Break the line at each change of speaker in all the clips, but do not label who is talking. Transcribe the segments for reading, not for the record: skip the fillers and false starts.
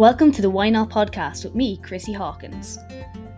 Welcome to the Why Not podcast with me, Chrissy Hawkins.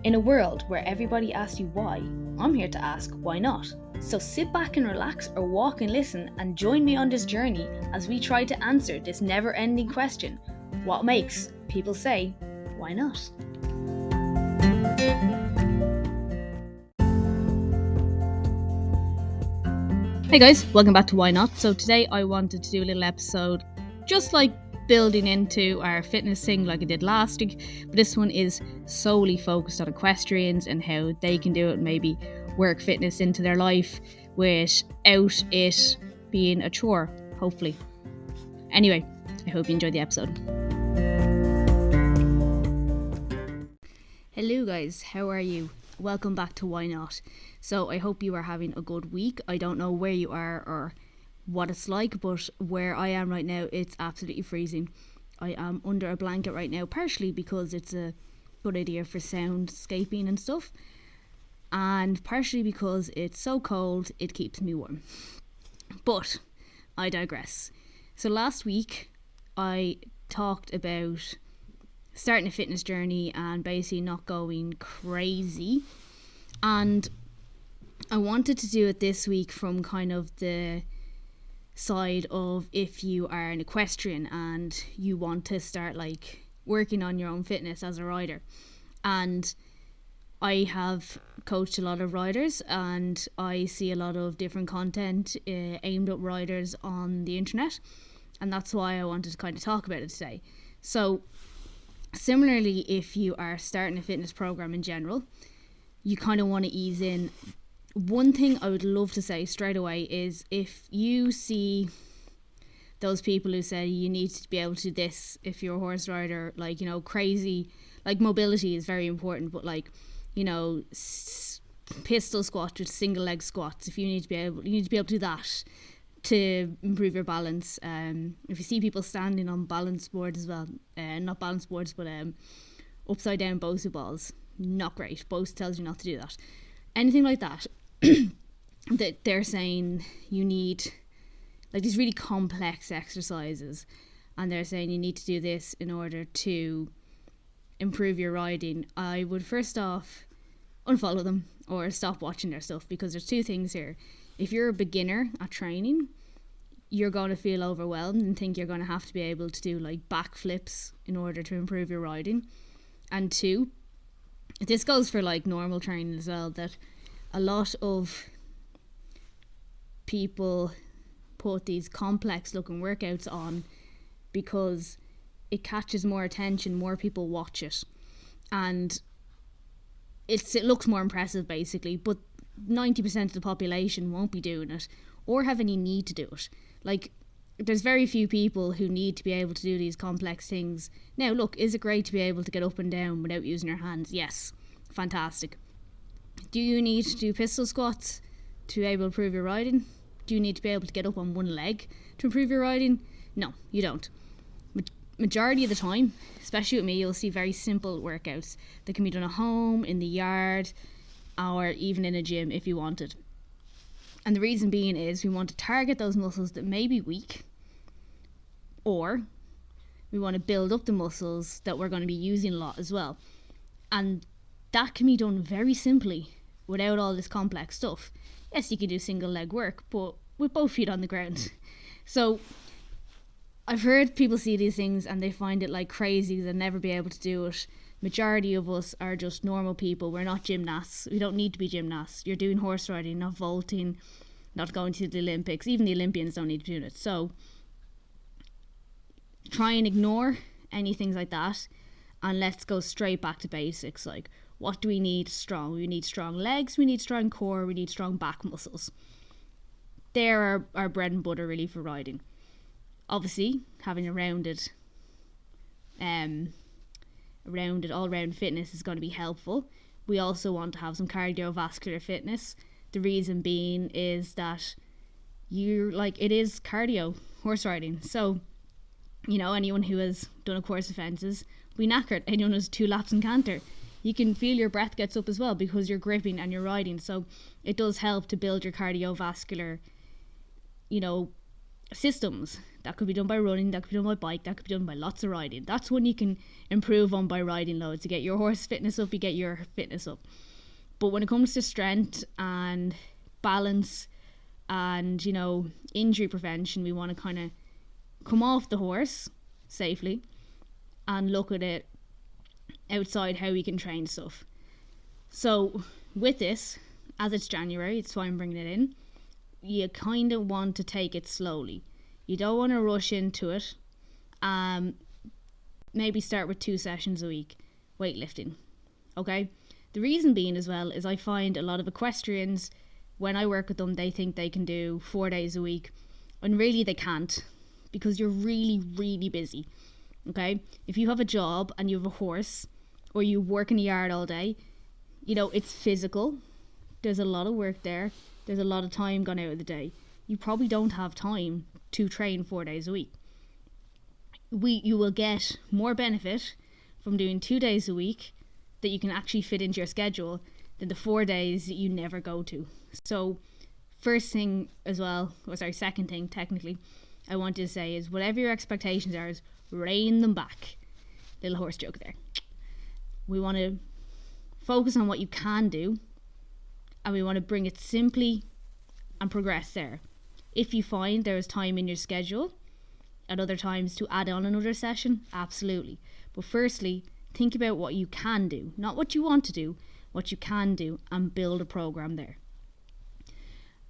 In a world where everybody asks you why, I'm here to ask why not. So sit back and relax or walk and listen and join me on this journey as we try to answer this never-ending question: what makes people say, why not? Hey guys, welcome back to Why Not. So today I wanted to do a little episode just like building into our fitness thing like I did last week, but this one is solely focused on equestrians and how they can do it, maybe work fitness into their life without it being a chore, hopefully. Anyway, I hope you enjoyed the episode. Hello guys, how are you? Welcome back to Why Not. So I hope you are having a good week. I don't know where you are or what it's like, but where I am right now, it's absolutely freezing. I am under a blanket right now, partially because it's a good idea for soundscaping and stuff, and partially because it's so cold it keeps me warm. But I digress. So last week I talked about starting a fitness journey and basically not going crazy, and I wanted to do it this week from kind of the side of if you are an equestrian and you want to start like working on your own fitness as a rider. And I have coached a lot of riders and I see a lot of different content aimed at riders on the internet, and that's why I wanted to kind of talk about it today. So similarly, if you are starting a fitness program in general, you kind of want to ease in. One thing I would love to say straight away is if you see those people who say you need to be able to do this if you're a horse rider, like, you know, crazy, like mobility is very important, but like, you know, pistol squats or single leg squats, if you need to be able to do that to improve your balance. If you see people standing on balance boards as well, not balance boards, but upside down Bosu balls, not great. Bosu tells you not to do that. Anything like that, that they're saying you need, like these really complex exercises, and they're saying you need to do this in order to improve your riding, I would first off unfollow them or stop watching their stuff, because there's two things here. If you're a beginner at training, you're going to feel overwhelmed and think you're going to have to be able to do like backflips in order to improve your riding. And two, this goes for like normal training as well, that a lot of people put these complex looking workouts on because it catches more attention, more people watch it, and it looks more impressive basically, but 90% of the population won't be doing it or have any need to do it. Like, there's very few people who need to be able to do these complex things. Now look, is it great to be able to get up and down without using your hands? Yes, fantastic. Do you need to do pistol squats to be able to improve your riding? Do you need to be able to get up on one leg to improve your riding? No, you don't. Majority of the time, especially with me, you'll see very simple workouts that can be done at home, in the yard, or even in a gym if you wanted. And the reason being is we want to target those muscles that may be weak, or we want to build up the muscles that we're going to be using a lot as well. And that can be done very simply without all this complex stuff. Yes, you can do single leg work, but with both feet on the ground. So I've heard people see these things and they find it like crazy, they'll never be able to do it. Majority of us are just normal people. We're not gymnasts. We don't need to be gymnasts. You're doing horse riding, not vaulting, not going to the Olympics. Even the Olympians don't need to do it. So try and ignore any things like that, and let's go straight back to basics. Like, what do we need strong? We need strong legs, we need strong core, we need strong back muscles. They're our bread and butter really for riding. Obviously, having a rounded all-round fitness is going to be helpful. We also want to have some cardiovascular fitness. The reason being is that it is cardio, horse riding. So, you know, anyone who has done a course of fences, we knackered. Anyone who's 2 laps in canter, you can feel your breath gets up as well because you're gripping and you're riding. So it does help to build your cardiovascular, you know, systems. That could be done by running, that could be done by bike, that could be done by lots of riding. That's when you can improve on by riding loads. To get your horse fitness up, you get your fitness up. But when it comes to strength and balance and, injury prevention, we want to kind of come off the horse safely and look at it outside how we can train stuff. So with this, as it's January, it's why I'm bringing it in, you kind of want to take it slowly. You don't want to rush into it. Maybe start with 2 sessions a week, weightlifting. Okay? The reason being as well is I find a lot of equestrians, when I work with them, they think they can do 4 days a week. And really they can't, because you're really, really busy. Okay? If you have a job and you have a horse, or you work in the yard all day, it's physical. There's a lot of work there. There's a lot of time gone out of the day. You probably don't have time to train 4 days a week. You will get more benefit from doing 2 days a week that you can actually fit into your schedule than the 4 days that you never go to. So first thing as well, second thing technically, I wanted to say is whatever your expectations are, is rein them back. Little horse joke there. We want to focus on what you can do, and we want to bring it simply and progress there. If you find there is time in your schedule at other times to add on another session, absolutely. But firstly, think about what you can do, not what you want to do, what you can do, and build a program there.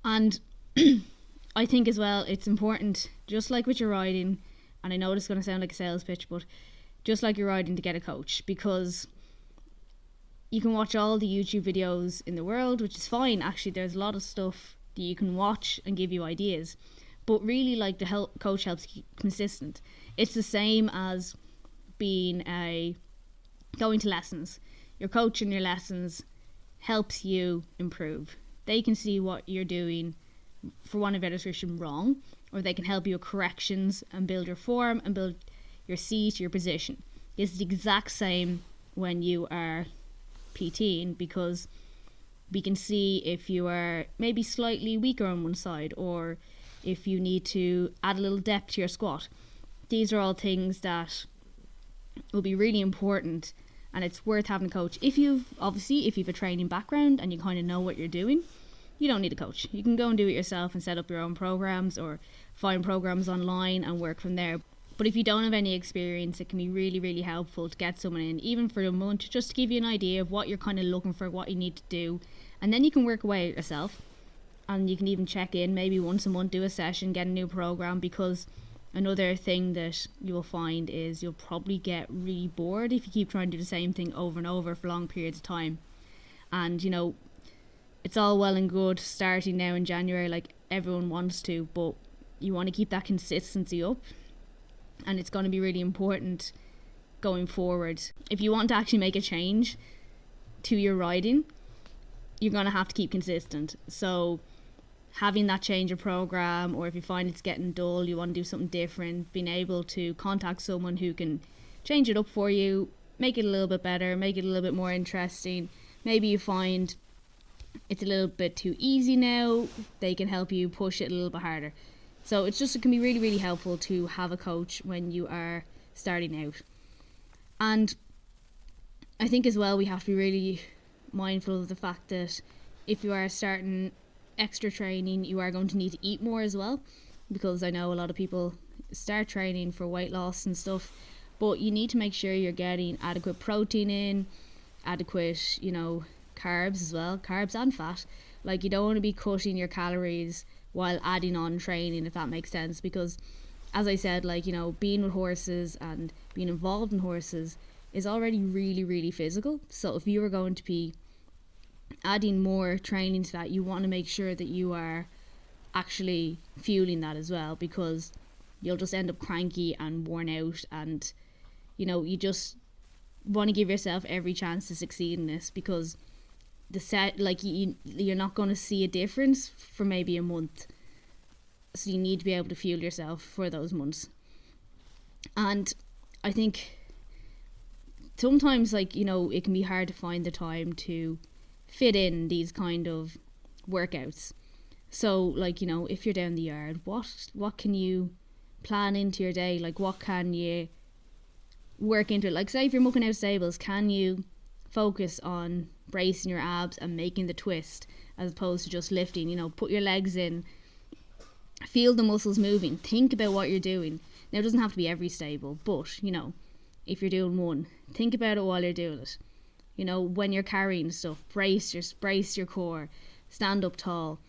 And I think as well, it's important, just like with your riding, and I know this is going to sound like a sales pitch, but just like your riding, to get a coach, because you can watch all the YouTube videos in the world, which is fine. Actually, there's a lot of stuff that you can watch and give you ideas, but really, like, the coach helps keep consistent. It's the same as going to lessons. Your coach in your lessons helps you improve. They can see what you're doing, for want of a better description, wrong, or they can help you with corrections and build your form and build your seat, your position. It's the exact same when you are PTing, because we can see if you are maybe slightly weaker on one side, or if you need to add a little depth to your squat. These are all things that will be really important, and it's worth having a coach. If you've a training background and you kind of know what you're doing, you don't need a coach. You can go and do it yourself and set up your own programs, or find programs online and work from there. But if you don't have any experience, it can be really, really helpful to get someone in, even for a month, just to give you an idea of what you're kind of looking for, what you need to do. And then you can work away yourself. And you can even check in maybe once a month, do a session, get a new program, because another thing that you will find is you'll probably get really bored if you keep trying to do the same thing over and over for long periods of time. And, it's all well and good starting now in January, like everyone wants to, but you want to keep that consistency up. And it's going to be really important going forward. If you want to actually make a change to your riding, you're going to have to keep consistent. So having that change of program, or if you find it's getting dull, you want to do something different, being able to contact someone who can change it up for you, make it a little bit better, make it a little bit more interesting. Maybe you find it's a little bit too easy now, they can help you push it a little bit harder. So it can be really, really helpful to have a coach when you are starting out. And I think as well, we have to be really mindful of the fact that if you are starting extra training, you are going to need to eat more as well, because I know a lot of people start training for weight loss and stuff, but you need to make sure you're getting adequate protein in, adequate, carbs as well, carbs and fat. Like, you don't want to be cutting your calories while adding on training, if that makes sense, because as I said, being with horses and being involved in horses is already really, really physical. So if you are going to be adding more training to that, you want to make sure that you are actually fueling that as well, because you'll just end up cranky and worn out, and you just want to give yourself every chance to succeed in this, because you're not going to see a difference for maybe a month, so you need to be able to fuel yourself for those months. And I think sometimes it can be hard to find the time to fit in these kind of workouts, So, like, if you're down the yard, what can you plan into your day? Like, what can you work into it? Like, say if you're mucking out stables, can you focus on bracing your abs and making the twist as opposed to just lifting? Put your legs in, feel the muscles moving, think about what you're doing. Now, it doesn't have to be every stable, but if you're doing one, think about it while you're doing it. When you're carrying stuff, brace your core, stand up tall.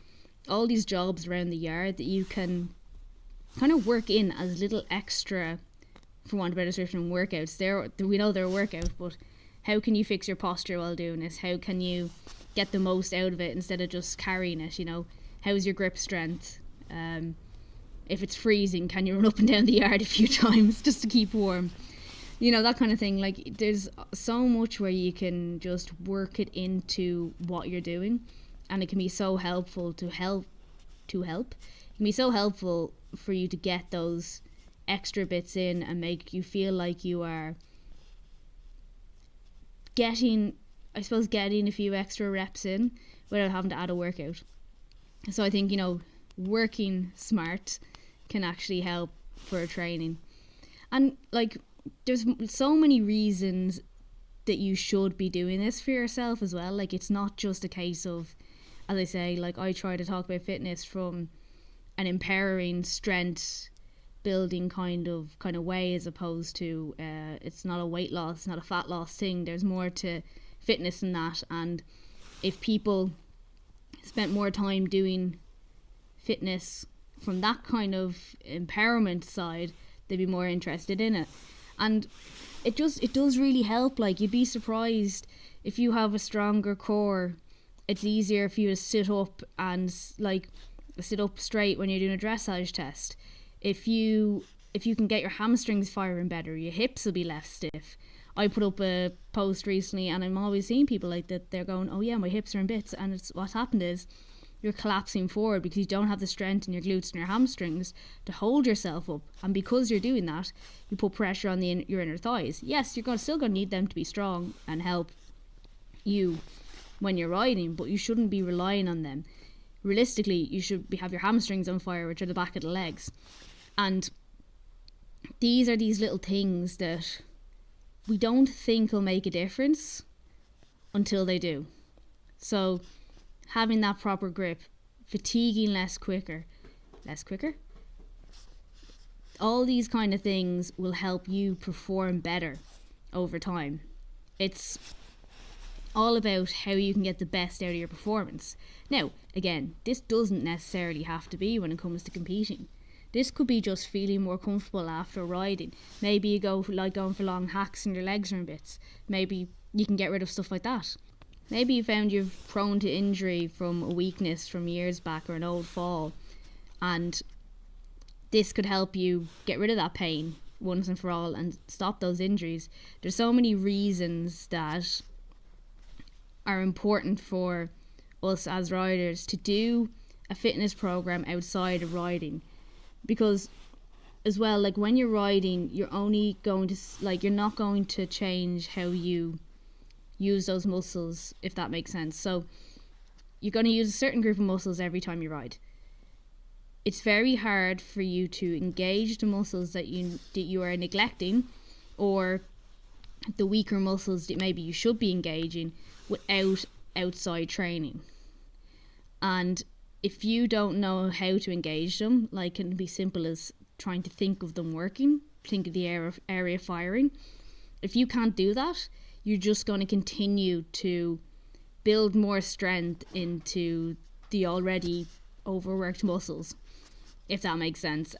All these jobs around the yard that you can kind of work in as little extra, for want of a better description, workouts. We know they're a workout, but how can you fix your posture while doing this? How can you get the most out of it instead of just carrying it? How's your grip strength? If it's freezing, can you run up and down the yard a few times just to keep warm? That kind of thing. Like, there's so much where you can just work it into what you're doing, and it can be so helpful to help. It can be so helpful for you to get those extra bits in and make you feel like you are getting a few extra reps in without having to add a workout. So I think, working smart can actually help for training. And like, there's so many reasons that you should be doing this for yourself as well. Like, it's not just a case of, as I say, like, I try to talk about fitness from an empowering, strength building kind of way, as opposed to it's not a weight loss, it's not a fat loss thing. There's more to fitness than that. And if people spent more time doing fitness from that kind of empowerment side, they'd be more interested in it. And it does really help. Like, you'd be surprised, if you have a stronger core, it's easier for you to sit up straight when you're doing a dressage test. If you can get your hamstrings firing better, your hips will be less stiff. I put up a post recently, and I'm always seeing people like that. They're going, oh yeah, my hips are in bits, and what's happened is you're collapsing forward because you don't have the strength in your glutes and your hamstrings to hold yourself up. And because you're doing that, you put pressure on your inner thighs. Yes, you're still going to need them to be strong and help you when you're riding, but you shouldn't be relying on them. Realistically, you should have your hamstrings on fire, which are the back of the legs. And these are these little things that we don't think will make a difference until they do. So having that proper grip, fatiguing less quicker, all these kind of things will help you perform better over time. It's all about how you can get the best out of your performance. Now, again, this doesn't necessarily have to be when it comes to competing. This could be just feeling more comfortable after riding. Maybe you going for long hacks and your legs are in bits. Maybe you can get rid of stuff like that. Maybe you found you're prone to injury from a weakness from years back or an old fall, and this could help you get rid of that pain once and for all and stop those injuries. There's so many reasons that are important for us as riders to do a fitness program outside of riding, because as well, like, when you're riding, you're only going to you're not going to change how you use those muscles, if that makes sense. So you're going to use a certain group of muscles every time you ride. It's very hard for you to engage the muscles that you are neglecting, or the weaker muscles that maybe you should be engaging, without outside training. And if you don't know how to engage them, like, it can be simple as trying to think of them working, think of the area firing. If you can't do that, you're just going to continue to build more strength into the already overworked muscles, if that makes sense.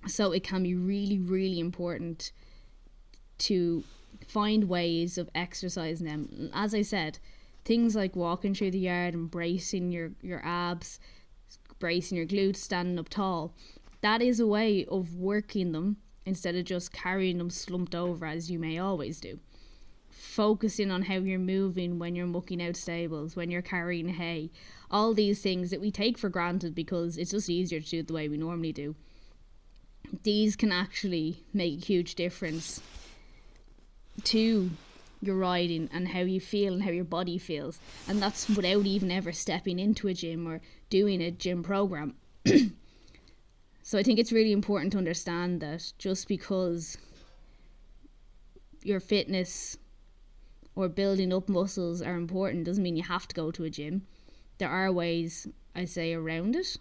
So it can be really, really important to find ways of exercising them. As I said, things like walking through the yard and bracing your abs, bracing your glutes, standing up tall, that is a way of working them instead of just carrying them slumped over as you may always do. Focusing on how you're moving when you're mucking out stables, when you're carrying hay, all these things that we take for granted because it's just easier to do it the way we normally do. These can actually make a huge difference to your riding and how you feel and how your body feels. And that's without even ever stepping into a gym or doing a gym program. So I think it's really important to understand that just because your fitness or building up muscles are important doesn't mean you have to go to a gym. There are ways, I say, around it.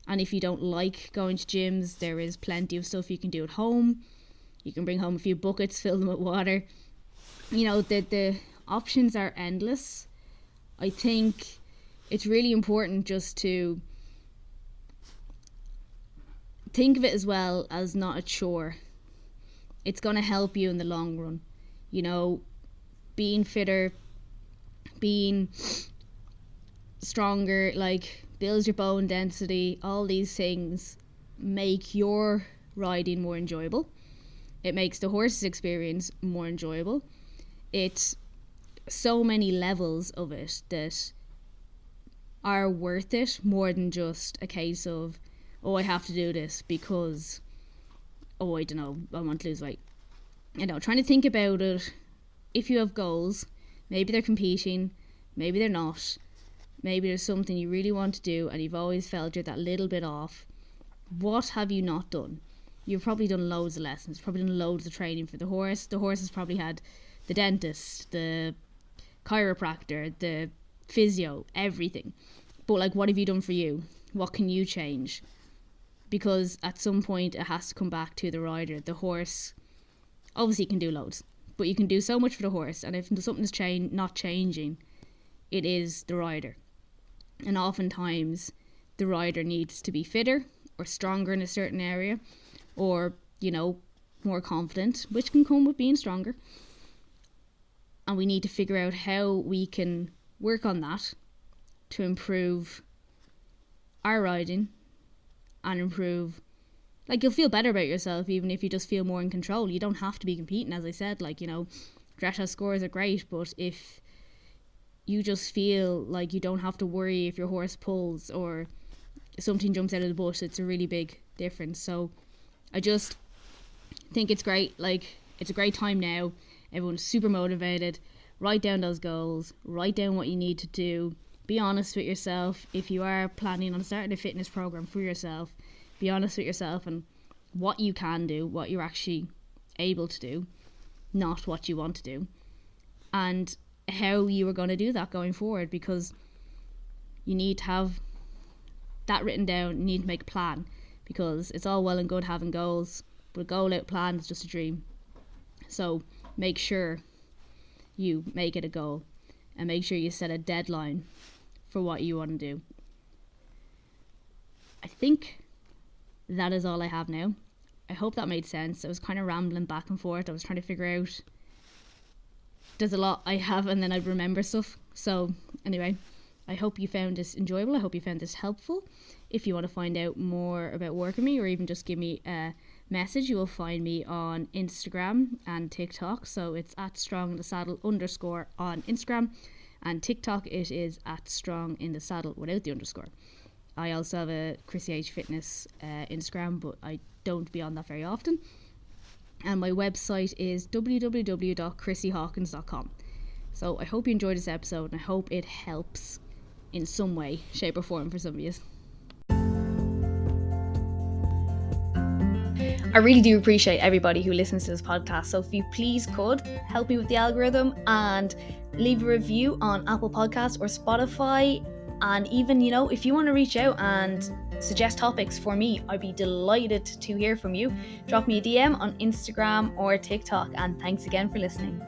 And if you don't like going to gyms, there is plenty of stuff you can do at home. You can bring home a few buckets, fill them with water. You know, the options are endless. I think it's really important just to think of it as well as not a chore. It's going to help you in the long run. You know, being fitter, being stronger, like builds your bone density, all these things make your riding more enjoyable. It makes the horse's experience more enjoyable. It's so many levels of it that are worth it more than just a case of, oh, I have to do this because, oh, I don't know, I want to lose weight. You know, trying to think about it, if you have goals, maybe they're competing, maybe they're not, maybe there's something you really want to do and you've always felt you're that little bit off. What have you not done? You've probably done loads of lessons, probably done loads of training for the horse. The horse has probably had the dentist, the chiropractor, the physio, everything. But like, what have you done for you? What can you change? Because at some point it has to come back to the rider. The horse, obviously you can do loads, but you can do so much for the horse. And if something's not changing, it is the rider. And oftentimes the rider needs to be fitter or stronger in a certain area, or, you know, more confident, which can come with being stronger. And we need to figure out how we can work on that to improve our riding and improve, like, you'll feel better about yourself even if you just feel more in control. You don't have to be competing, as I said. Like, you know, dressage scores are great, but if you just feel like you don't have to worry if your horse pulls or something jumps out of the bush, it's a really big difference. So I just think it's great. Like, it's a great time now. Everyone's super motivated. Write down those goals. Write down what you need to do. Be honest with yourself. If you are planning on starting a fitness program for yourself, be honest with yourself and what you can do, what you're actually able to do, not what you want to do, and how you are going to do that going forward, because you need to have that written down. You need to make a plan, because it's all well and good having goals, but a goal without plan is just a dream. So make sure you make it a goal and make sure you set a deadline for what you want to do. I think that is all I have now. I hope that made sense. I was kind of rambling back and forth. I was trying to figure out, there's a lot I have and then I'd remember stuff. So anyway, I hope you found this enjoyable. I hope you found this helpful. If you want to find out more about work with me, or even just give me a message, you will find me on Instagram and TikTok. So it's at @stronginthesaddle_ on Instagram, and TikTok it is at @stronginthesaddle without the underscore. I also have a Chrissy H Fitness Instagram, but I don't be on that very often. And my website is www.chrissyhawkins.com. So I hope you enjoyed this episode, and I hope it helps in some way, shape or form for some of you. I really do appreciate everybody who listens to this podcast. So if you please could help me with the algorithm and leave a review on Apple Podcasts or Spotify. And even, you know, if you want to reach out and suggest topics for me, I'd be delighted to hear from you. Drop me a DM on Instagram or TikTok. And thanks again for listening.